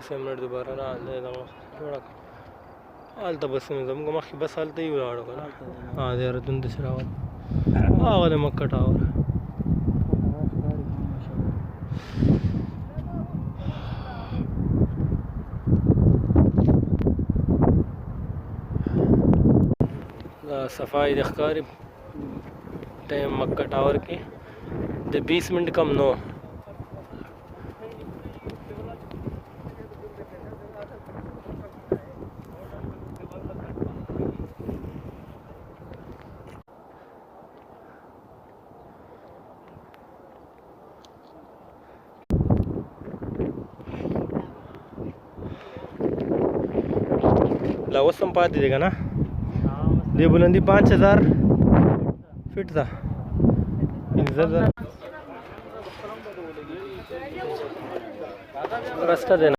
بس منټ دوباره را دغه جوړه هلته بسونه زموږ مخکې بس هلته یې ولاړو که نه زیارتون داسې راغلی هغه د مکه ټاور دا صفائی د ښکاري ټایم مکه ټاور کې د 20 منټ کم نو لا اوس هم پاتې دی که نه دې بلندي 5000 فټ ده 15000 رسته دی